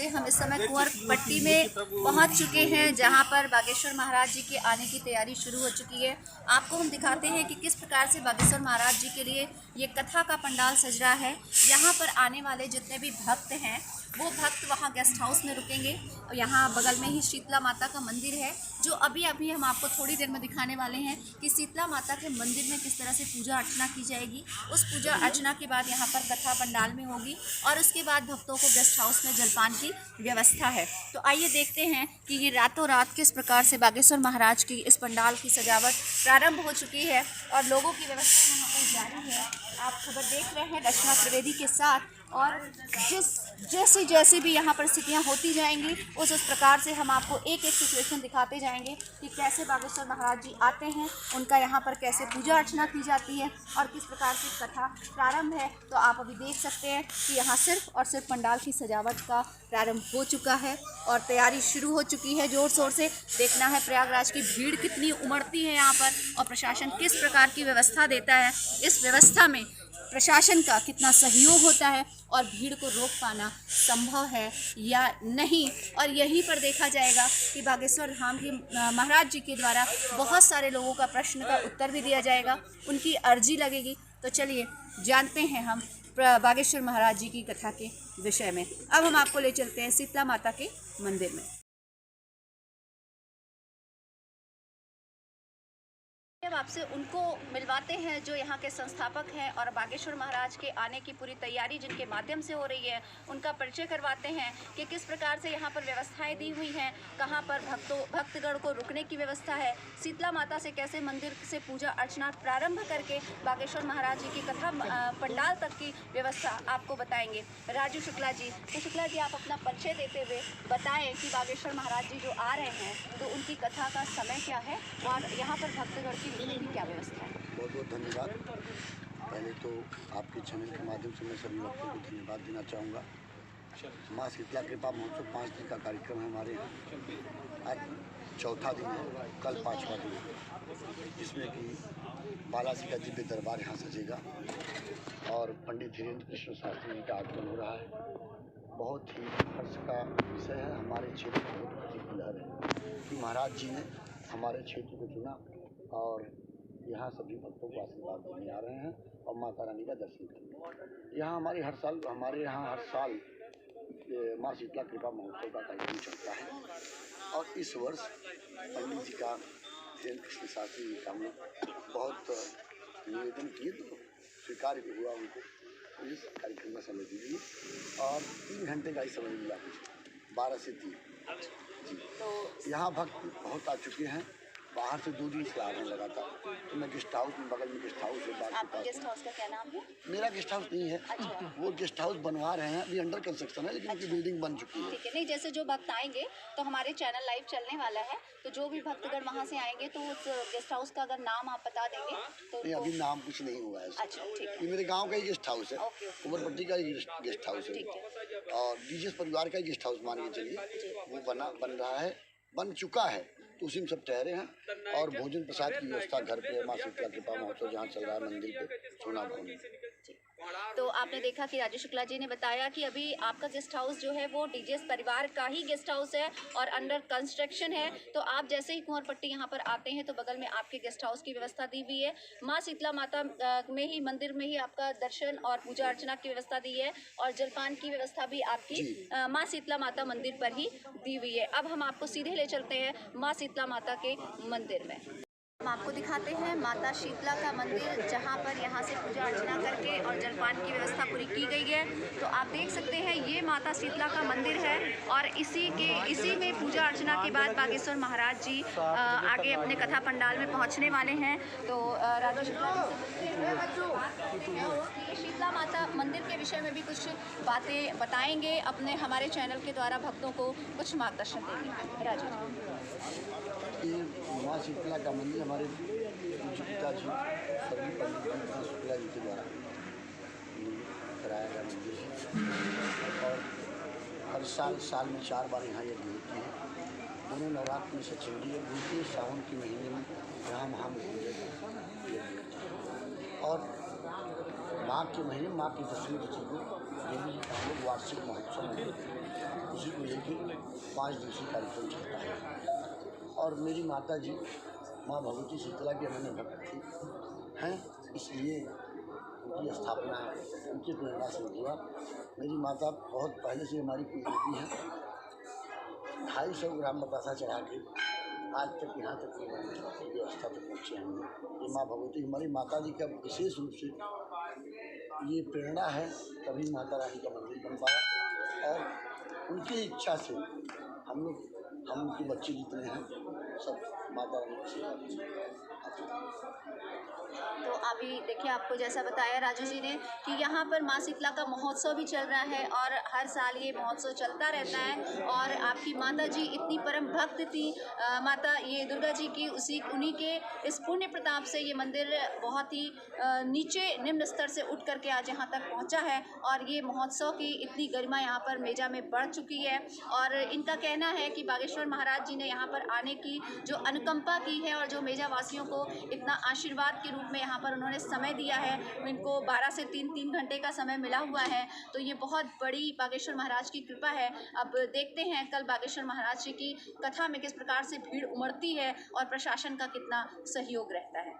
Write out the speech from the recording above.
कि हम इस समय कुंवर पट्टी में पहुंच चुके हैं, जहां पर बागेश्वर महाराज जी के आने की तैयारी शुरू हो चुकी है। आपको हम दिखाते हैं कि किस प्रकार से बागेश्वर महाराज जी के लिए ये कथा का पंडाल सज रहा है। यहाँ पर आने वाले जितने भी भक्त हैं वो भक्त वहाँ गेस्ट हाउस में रुकेंगे और यहाँ बगल में ही शीतला माता का मंदिर है, जो अभी अभी हम आपको थोड़ी देर में दिखाने वाले हैं कि शीतला माता के मंदिर में किस तरह से पूजा अर्चना की जाएगी। उस पूजा अर्चना के बाद यहाँ पर कथा पंडाल में होगी और उसके बाद भक्तों को गेस्ट हाउस में जलपान की व्यवस्था है। तो आइए देखते हैं कि ये रातों रात किस प्रकार से बागेश्वर महाराज की इस पंडाल की सजावट प्रारंभ हो चुकी है और लोगों की व्यवस्था यहाँ पर जारी है। आप खबर देख रहे हैं रचना त्रिवेदी के साथ, और जैसे भी यहाँ पर स्थितियाँ होती जाएंगी उस प्रकार से हम आपको एक एक सिचुएशन दिखाते जाएंगे कि कैसे बागेश्वर महाराज जी आते हैं, उनका यहाँ पर कैसे पूजा अर्चना की जाती है और किस प्रकार की कथा प्रारंभ है। तो आप अभी देख सकते हैं कि यहाँ सिर्फ और सिर्फ पंडाल की सजावट का प्रारंभ हो चुका है और तैयारी शुरू हो चुकी है ज़ोर शोर से। देखना है प्रयागराज की भीड़ कितनी उमड़ती है यहाँ पर और प्रशासन किस प्रकार की व्यवस्था देता है, इस व्यवस्था में प्रशासन का कितना सहयोग होता है और भीड़ को रोक पाना संभव है या नहीं। और यहीं पर देखा जाएगा कि बागेश्वर धाम के महाराज जी के द्वारा बहुत सारे लोगों का प्रश्न का उत्तर भी दिया जाएगा, उनकी अर्जी लगेगी। तो चलिए जानते हैं हम बागेश्वर महाराज जी की कथा के विषय में। अब हम आपको ले चलते हैं शीतला माता के मंदिर में। अब आपसे उनको मिलवाते हैं जो यहाँ के संस्थापक हैं और बागेश्वर महाराज के आने की पूरी तैयारी जिनके माध्यम से हो रही है, उनका परिचय करवाते हैं कि किस प्रकार से यहाँ पर व्यवस्थाएं दी हुई हैं, कहाँ पर भक्तगण को रुकने की व्यवस्था है, शीतला माता से कैसे मंदिर से पूजा अर्चना प्रारंभ करके बागेश्वर महाराज जी की कथा पंडाल तक की व्यवस्था आपको बताएंगे राजू शुक्ला जी। तो शुक्ला जी, आप अपना परिचय देते हुए बताएं कि बागेश्वर महाराज जी जो आ रहे हैं तो उनकी कथा का समय क्या है और यहाँ पर भक्तगण की की क्या व्यवस्था है। बहुत बहुत धन्यवाद। पहले तो आपके चैनल के माध्यम से मैं सभी भक्तों को धन्यवाद देना चाहूँगा। माँ शीतला कृपा महोत्सव 5 दिन का कार्यक्रम है हमारे यहाँ। आज चौथा दिन है, कल 5वां दिन है, जिसमें कि बालाजी का दिव्य दरबार यहाँ सजेगा और पंडित धीरेन्द्र कृष्ण शास्त्री जी का आगमन हो रहा है। बहुत ही हर्ष का विषय है। हमारे क्षेत्र में बहुत अधिक लहर है कि महाराज जी ने हमारे क्षेत्र को चुना और यहाँ सभी भक्तों को आशीर्वाद देने आ रहे हैं और माता रानी का दर्शन करने। यहाँ हमारे यहाँ हर साल माँ शीतला कृपा महोत्सव का कार्यक्रम चलता है और इस वर्ष पंडित जी का धीरेन्द्र कृष्ण शास्त्री जी का हमने बहुत निवेदन किए तो स्वीकार भी हुआ उनको इस कार्यक्रम में समय दीजिए और 3 घंटे का ही समय मिला, 12 से 3 जी। तो यहाँ भक्त बहुत आ चुके हैं, बाहर से 2 दिन से आ रहे हैं लगातार। तो मैं गेस्ट हाउस में, बगल में गेस्ट हाउस है। आपका गेस्ट हाउस का क्या नाम है? मेरा गेस्ट हाउस नहीं है। अच्छा। वो गेस्ट हाउस बनवा रहे हैं, अभी अंडर कंस्ट्रक्शन है, लेकिन उनकी बिल्डिंग बन चुकी है। ठीक है। नहीं, जैसे जो भक्त आएंगे तो हमारे चैनल लाइव चलने वाला है, तो जो भी भक्तगण वहाँ से आएंगे तो उस गेस्ट हाउस का अगर नाम आप बता देंगे तो नहीं, अभी नाम कुछ नहीं हुआ है। अच्छा, ठीक है। ये मेरे गाँव का ही गेस्ट हाउस है, कुंवरपट्टी का ही गेस्ट हाउस है और डीजे परिवार का ही गेस्ट हाउस मान के चलिए। वो बन रहा है, बन चुका है, तो उसी में सब ठहरे हैं और भोजन प्रसाद की व्यवस्था घर पे माँ शीतला कृपा महोत्सव जहाँ चल रहा है मंदिर पे सोना भवन में। तो आपने देखा कि राजू शुक्ला जी ने बताया कि अभी आपका गेस्ट हाउस जो है वो डीजे परिवार का ही गेस्ट हाउस है और अंडर कंस्ट्रक्शन है। तो आप जैसे ही कुंवरपट्टी यहाँ पर आते हैं तो बगल में आपके गेस्ट हाउस की व्यवस्था दी हुई है। माँ शीतला माता में ही मंदिर में ही आपका दर्शन और पूजा अर्चना की व्यवस्था दी है और जलपान की व्यवस्था भी आपकी माँ शीतला माता मंदिर पर ही दी हुई है। अब हम आपको सीधे ले चलते हैं माँ शीतला माता के मंदिर में। हम आपको दिखाते हैं माता शीतला का मंदिर, जहां पर यहां से पूजा अर्चना करके और जलपान की व्यवस्था पूरी की गई है। तो आप देख सकते हैं ये माता शीतला का मंदिर है और इसी में पूजा अर्चना के बाद बागेश्वर महाराज जी आगे अपने कथा पंडाल में पहुंचने वाले हैं। तो राजू शुक्ला जी शीतला माता मंदिर के विषय में भी कुछ बातें बताएंगे, अपने हमारे चैनल के द्वारा भक्तों को कुछ मार्गदर्शन देंगे। राजू ये माँ शीतला का मंदिर हमारे पिताजी सभी पंडित शुक्ला जी के द्वारा कराया गया मंदिर है और हर साल में 4 बार यहाँ यज्ञ होती है। दोनों नवरात्र में से चंडी यज्ञ होती है, सावन के महीने में यहाँ महामृत्युंजय और माघ के महीने माघ की 10वीं तिथि को देवी जी का हम लोग वार्षिक महोत्सव में उसी को ही 5 दिवसीय कार्यक्रम चलता है। और मेरी माता जी माँ भगवती शीतला की अनन्य भक्त थी हैं, इसलिए उनकी स्थापना उनकी प्रेरणा से हुआ। मेरी माता बहुत पहले से हमारी कुलदेवी हैं। 250 ग्राम बतासा चढ़ा के आज तक यहाँ तक की व्यवस्था तक पहुँचे हम लोग। ये माँ भगवती हमारी माता जी का विशेष रूप से ये प्रेरणा है, तभी माता रानी का मंदिर बन पाया। और उनकी इच्छा से हम उनके बच्चे जितने हैं सब माता रानी की सेवा तो अभी देखिए, आपको जैसा बताया राजू जी ने कि यहाँ पर माँ शीतला का महोत्सव भी चल रहा है और हर साल ये महोत्सव चलता रहता है। और आपकी माता जी इतनी परम भक्त थी, माता ये दुर्गा जी की, उन्हीं के इस पुण्य प्रताप से ये मंदिर बहुत ही नीचे निम्न स्तर से उठ करके आज यहाँ तक पहुँचा है। और ये महोत्सव की इतनी गरिमा यहाँ पर मेजा में बढ़ चुकी है। और इनका कहना है कि बागेश्वर महाराज जी ने यहाँ पर आने की जो अनुकंपा की है और जो मेजा वासियों को इतना आशीर्वाद के रूप में यहाँ पर उन्होंने समय दिया है, इनको 12 से 3 घंटे का समय मिला हुआ है, तो ये बहुत बड़ी बागेश्वर महाराज की कृपा है। अब देखते हैं कल बागेश्वर महाराज जी की कथा में किस प्रकार से भीड़ उमड़ती है और प्रशासन का कितना सहयोग रहता है।